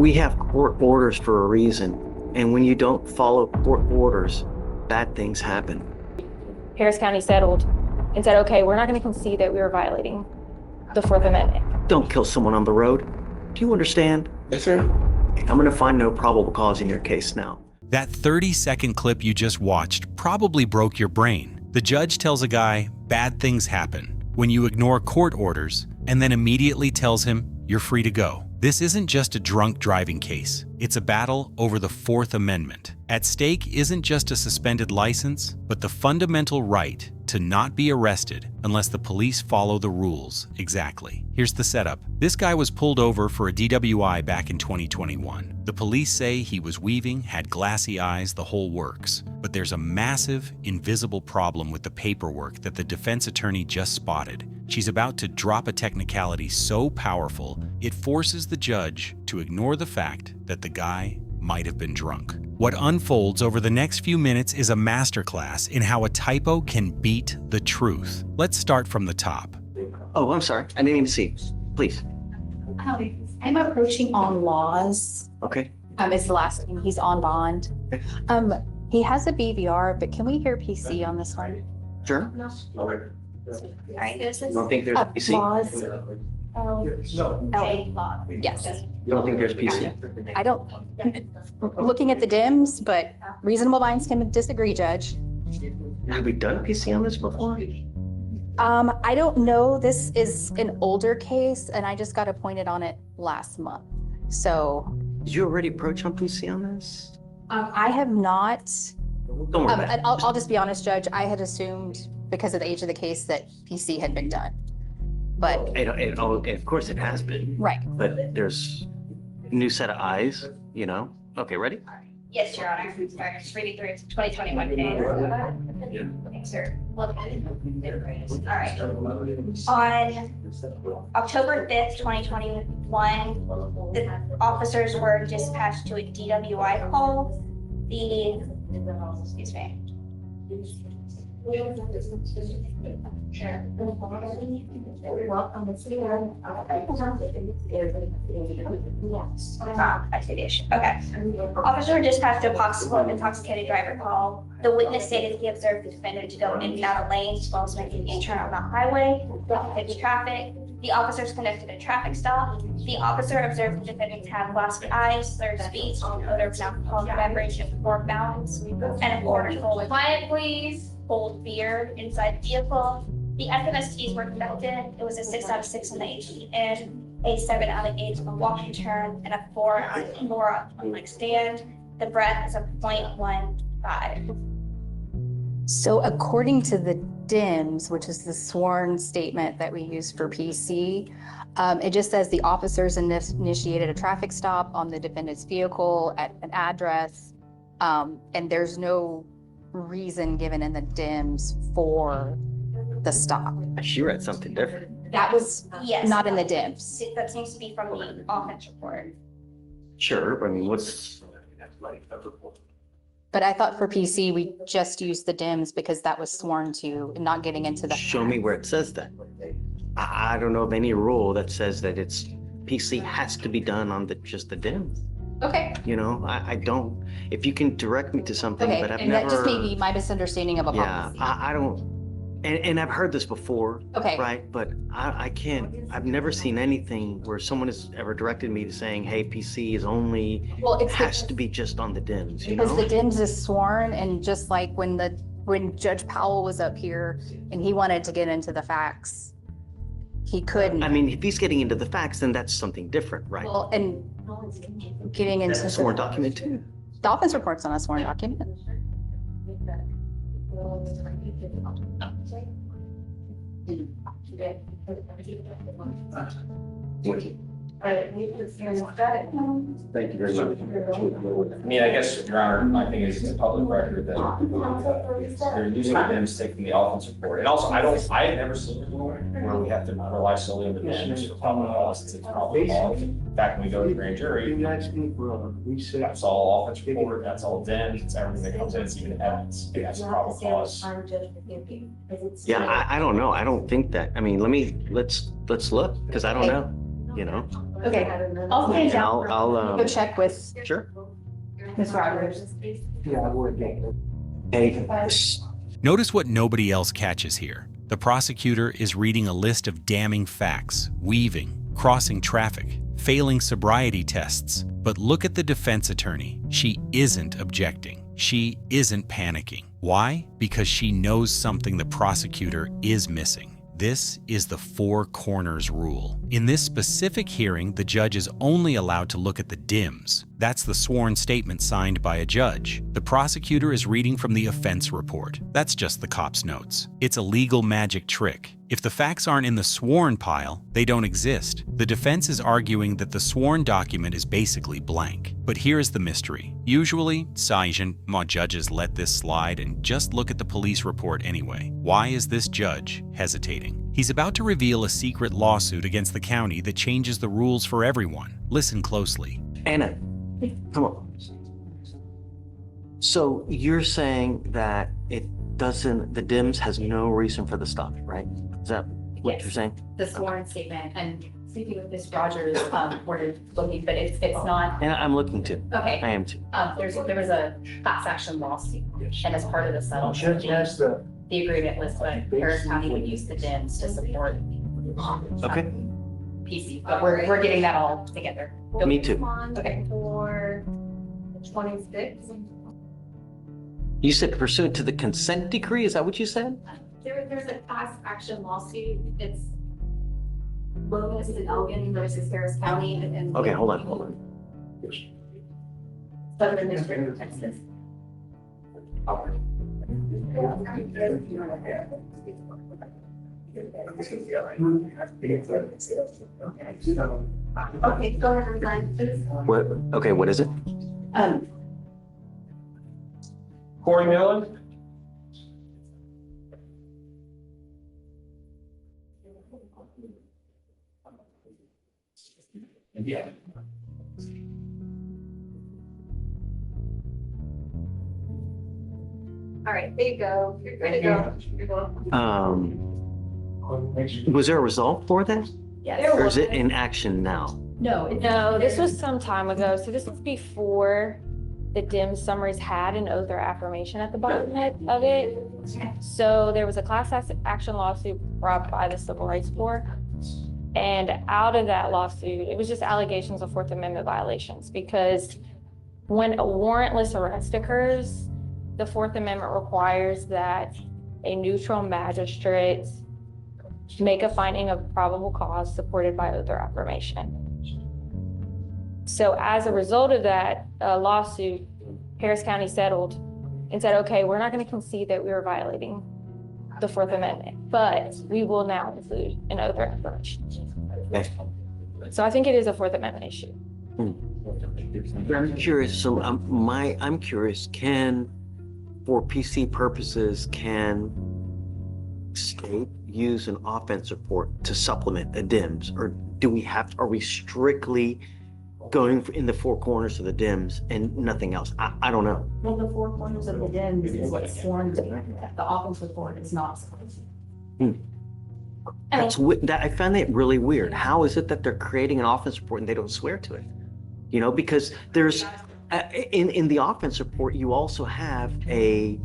We have court orders for a reason, and when you don't follow court orders, bad things happen. Harris County settled and said, okay, we're not going to concede that we were violating the Fourth Amendment. Don't kill someone on the road. Do you understand? Yes, sir. I'm going to find no probable cause in your case now. That 30-second clip you just watched probably broke your brain. The judge tells a guy, bad things happen when you ignore court orders, and then immediately tells him you're free to go. This isn't just a drunk driving case. It's a battle over the Fourth Amendment. At stake isn't just a suspended license, but the fundamental right to not be arrested unless the police follow the rules exactly. Here's the setup. This guy was pulled over for a DWI back in 2021. The police say he was weaving, had glassy eyes, the whole works. But there's a massive, invisible problem with the paperwork that the defense attorney just spotted. She's about to drop a technicality so powerful, it forces the judge to ignore the fact that the guy might have been drunk. What unfolds over the next few minutes is a masterclass in how a typo can beat the truth. Let's start from the top. Oh, I'm sorry. I didn't even see. Please. I'm approaching on laws. Okay. Is the last name. He's on bond. Okay. He has a BVR, but can we hear PC on this one? Sure. All right, there's this. You don't think there's PC? Laws. Law. Yes. You don't think there's PC? I don't, looking at the dims, but reasonable minds can disagree, Judge. Have we done PC on this before? I don't know. This is an older case and I just got appointed on it last month. So. Did you already approach on PC on this? I have not. Don't worry about it. I'll just be honest, Judge. I had assumed because of the age of the case that PC had been done. But Of course it has been. right. But there's a new set of eyes, you know? Okay, ready? Yes, Your Honor. Sorry, just reading through 2021 case. Thanks, sir. All right. On October 5th, 2021, the officers were dispatched to a DWI call. Excuse me. I see the issue. Okay. Officers were dispatched to a possible intoxicated driver call. The witness stated he observed the defendant to go in and out of lanes while making a turn on the highway, heavy traffic. The officers conducted a traffic stop. The officer observed the defendant to have glassy eyes, slurred speech, odor of alcoholic beverage, and poor balance, and a order full quiet, please. Cold beer inside the vehicle. The FMSTs were conducted. It was a 6 out of 6 on the HEN, a 7 out of 8 on the walking turn, and a 4 on like stand. The breath is a 0.15. So according to the DIMS, which is the sworn statement that we use for PC, it just says the officers initiated a traffic stop on the defendant's vehicle at an address, and there's no reason given in the DIMS for the stop. She read something different. That was Yes. not in the DIMS. That seems to be from the offense report. Sure, but I mean, what's... But I thought for PC, we just used the DIMS because that was sworn to, and not getting into the. Show me where it says that. I don't know of any rule that says that it's PC has to be done on just the DIMS. Okay. You know, I don't, if you can direct me to something, Okay, but I've and never. that just may be my misunderstanding of a Yeah, policy. I don't, and I've heard this before. Okay. Right, but I can't, I've never seen anything where someone has ever directed me to saying, hey, PC is only, Well, it's has to be just on the DIMS, you because know? the DIMS is sworn, and just like when Judge Powell was up here and he wanted to get into the facts, he couldn't. I mean, if he's getting into the facts, then that's something different, right? Well, and getting into That's a sworn document too. the offense report's on a sworn document. Thank you very much. I mean, I guess, Your Honor, I think it's a public record that they're using the DIMS taking the offense report. And also, I have never seen it before where we have to rely solely on the DIMS for probable cause. It's probable cause. Back when we go to the grand jury, that's all offense report, that's all DIMS, it's everything that comes in, it's even evidence. That's probable cause. Yeah, I don't know. I don't think that, I mean, let's look, because I don't know, you know? Okay, I'll stand And down. I'll, Go check with sure. Ms. Rogers. Hey, Notice what nobody else catches here. The prosecutor is reading a list of damning facts, weaving, crossing traffic, failing sobriety tests. But look at the defense attorney. She isn't objecting. She isn't panicking. Why? Because she knows something the prosecutor is missing. This is the four corners rule. In this specific hearing, the judge is only allowed to look at the DIMS. That's the sworn statement signed by a judge. The prosecutor is reading from the offense report. That's just the cop's notes. It's a legal magic trick. If the facts aren't in the sworn pile, they don't exist. The defense is arguing that the sworn document is basically blank. But here's the mystery. Usually, most judges let this slide and just look at the police report anyway. Why is this judge hesitating? He's about to reveal a secret lawsuit against the county that changes the rules for everyone. Listen closely. Anna, come on. So you're saying that the DIMS has no reason for the stop, right? Is that what you're saying? The sworn statement, and speaking with Ms. Rogers, we're looking, but it's not, And I'm looking too. okay. I am too. There was a class action lawsuit, and as part of the settlement, the agreement was that Harris County would use the DIMS to support Okay, PC, but we're getting that all together. me too. Okay. For 26. You said pursuant to the consent decree, is that what you said? There's a class action lawsuit. It's Lomas and Elgin versus Harris County and. Okay, hold on. Southern District of Texas. Okay, go ahead and sign. What, okay, what is it? Corey Millen? Yeah. All right, there you go. You're good to go. You're welcome. Was there a result for that? Yes. Or is it in action now? No, No, this was some time ago. So this was before the DIMS summaries had an oath or affirmation at the bottom of it. So there was a class action lawsuit brought by the Civil Rights Board. And out of that lawsuit, it was just allegations of Fourth Amendment violations, because when a warrantless arrest occurs, the Fourth Amendment requires that a neutral magistrate make a finding of probable cause supported by oath or affirmation. So as a result of that lawsuit, Harris County settled and said, okay, we're not going to concede that we were violating the Fourth Amendment, but we will now include an oath or affirmation. Okay. So I think it is a Fourth Amendment issue. I'm curious, so I'm curious, for PC purposes, can state use an offense report to supplement a DIMS, or are we strictly going in the four corners of the DIMS and nothing else? I don't know. Well, the four corners of the DIMS is what's sworn to. The offense report is not. I find that really weird. How is it that they're creating an offense report and they don't swear to it? You know, because there's in the offense report, you also have a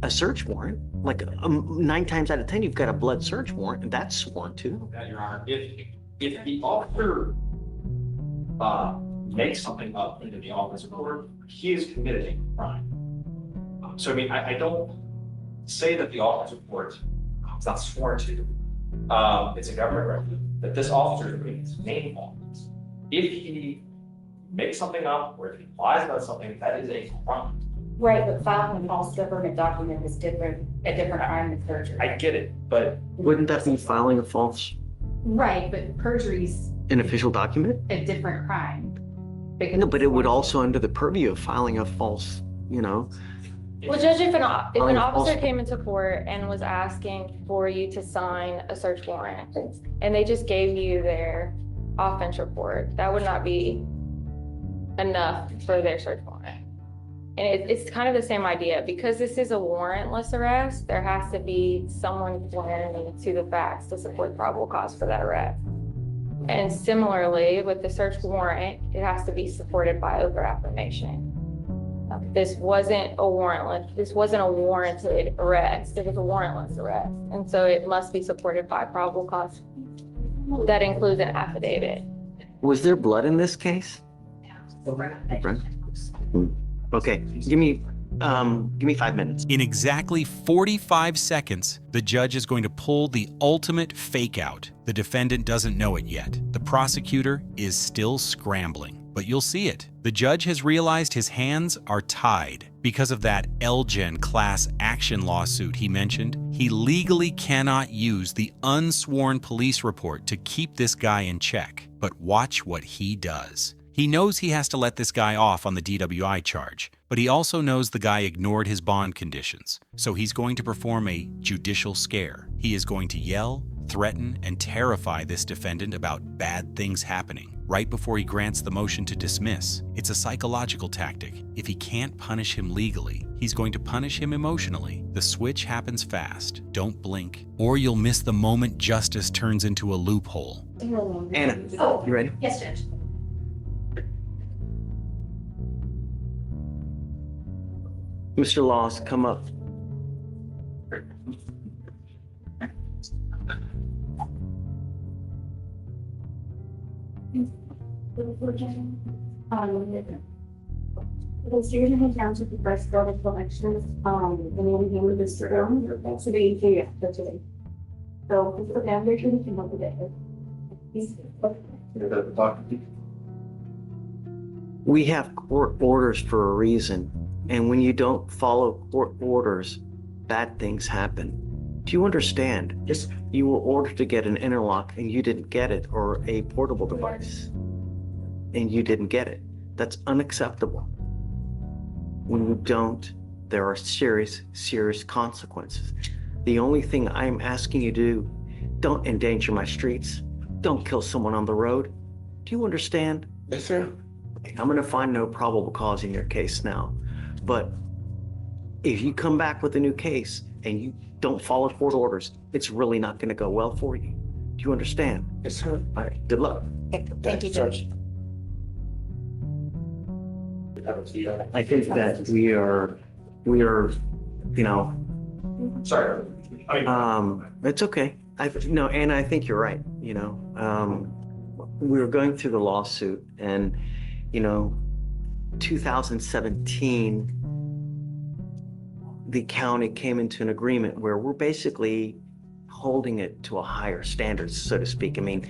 search warrant. Like 9 times out of 10, you've got a blood search warrant, and that's sworn to. Your Honor, if the officer makes something up into the offense report, he is committed a crime. So I mean, I don't say that the offense report is not sworn to. It's a government record that this officer is doing his main offense. If he makes something up or if he lies about something, that is a crime. Right, but filing a false government document is a different crime than perjury. I get it, but Wouldn't that be filing a false, Right, but perjury's an official document? a different crime. No, but it would also under the purview of filing a false, Well, Judge, if an officer Also- came into court and was asking for you to sign a search warrant, and they just gave you their offense report, that would not be enough for their search warrant. And it's kind of the same idea. Because this is a warrantless arrest, there has to be someone swearing to the facts to support probable cause for that arrest. And similarly, with the search warrant, it has to be supported by over affirmation. This wasn't a warranted arrest, it was a warrantless arrest. And so it must be supported by probable cause. That includes an affidavit. Was there blood in this case? Right. Okay, give me 5 minutes. In exactly 45 seconds, the judge is going to pull the ultimate fake out. The defendant doesn't know it yet. The prosecutor is still scrambling, but you'll see it. The judge has realized his hands are tied. Because of that LGen class action lawsuit he mentioned, he legally cannot use the unsworn police report to keep this guy in check. But watch what he does. He knows he has to let this guy off on the DWI charge, but he also knows the guy ignored his bond conditions. So he's going to perform a judicial scare. He is going to yell, threaten, and terrify this defendant about bad things happening right before he grants the motion to dismiss. It's a psychological tactic. If he can't punish him legally, he's going to punish him emotionally. The switch happens fast. Don't blink, or you'll miss the moment justice turns into a loophole. Anna, you ready? Yes, Judge. Mr. Laws, come up. So you're gonna head down to the first board of elections, and then we handle this room, today, today. So, put the down there, you can look at it. We have court orders for a reason, and when you don't follow court orders, bad things happen. Do you understand? Yes. You were ordered to get an interlock and you didn't get it, or a portable device, and you didn't get it. That's unacceptable. When you don't, there are serious, serious consequences. The only thing I'm asking you to do, don't endanger my streets. Don't kill someone on the road. Do you understand? Yes, sir. I'm gonna find no probable cause in your case now. But if you come back with a new case and you don't follow court orders, it's really not gonna go well for you. Do you understand? Yes, sir. All right, good luck. Thank you, Judge. I think that we are, you know, Sorry. it's okay. No, Anna, I think you're right. You know, we were going through the lawsuit, and, you know, 2017, the county came into an agreement where we're basically holding it to a higher standard, so to speak. I mean,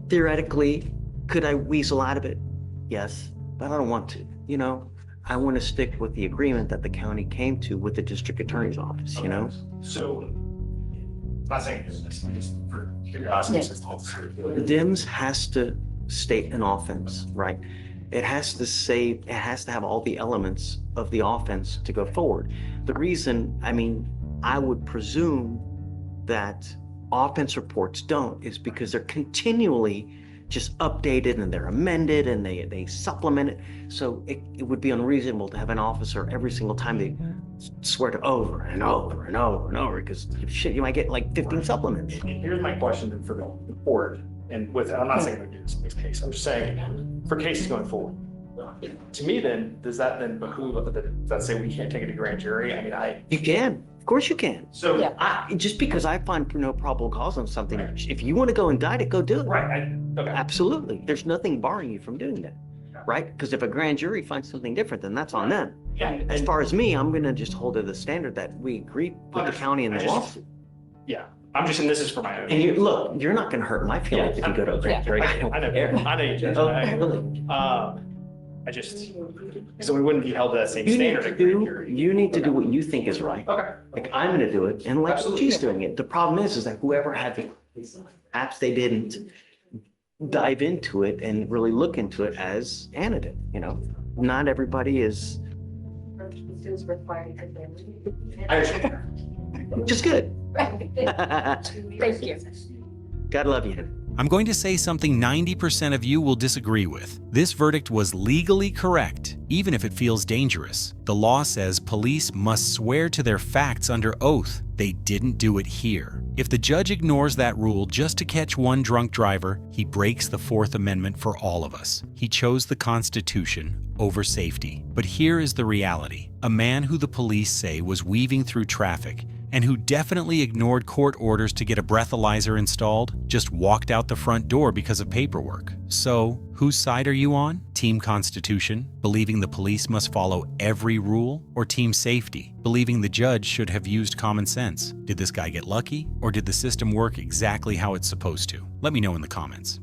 theoretically, could I weasel out of it? Yes, but I don't want to. You know, I want to stick with the agreement that the county came to with the district attorney's office, you know? So, I'm not saying this, just for curiosity. The DIMS has to state an offense, right? It has to have all the elements of the offense to go forward. The reason, I mean, I would presume that offense reports don't is because they're continually just updated and they're amended and they supplement it. So it would be unreasonable to have an officer every single time they swear to over and over and over and over, because shit, you might get like 15 supplements. Here's my question for the court, and with, I'm not saying we do this in this case, I'm just saying for cases going forward. To me then, does that then behoove, that say we can't take it to grand jury? I mean, You can, of course you can. So. Yeah. Just because I find no probable cause on something, if you want to go indict it, go do it. Right, okay. Absolutely. There's nothing barring you from doing that, right? Because if a grand jury finds something different, then that's on them. Yeah. As far as me, I'm gonna just hold to the standard that we agreed with the county in the lawsuit. Yeah, I'm just, and this is for my own. And look, you're not gonna hurt my feelings if you go to a grand jury. I know you, Judge. Oh, really? I just, so we wouldn't be held to that same standard. You need to do what you think is right. Okay. Like, I'm gonna do it, and like Absolutely. she's doing it. The problem is that whoever had the apps, they didn't dive into it and really look into it as Anna did, you know? Not everybody is, I understand. which is good. Thank you. God love you. I'm going to say something 90% of you will disagree with. This verdict was legally correct, even if it feels dangerous. The law says police must swear to their facts under oath. They didn't do it here. If the judge ignores that rule just to catch one drunk driver, he breaks the Fourth Amendment for all of us. He chose the Constitution over safety. But here is the reality. A man who the police say was weaving through traffic and who definitely ignored court orders to get a breathalyzer installed just walked out the front door because of paperwork. So, whose side are you on? Team Constitution, believing the police must follow every rule? Or Team Safety, believing the judge should have used common sense? Did this guy get lucky? Or did the system work exactly how it's supposed to? Let me know in the comments.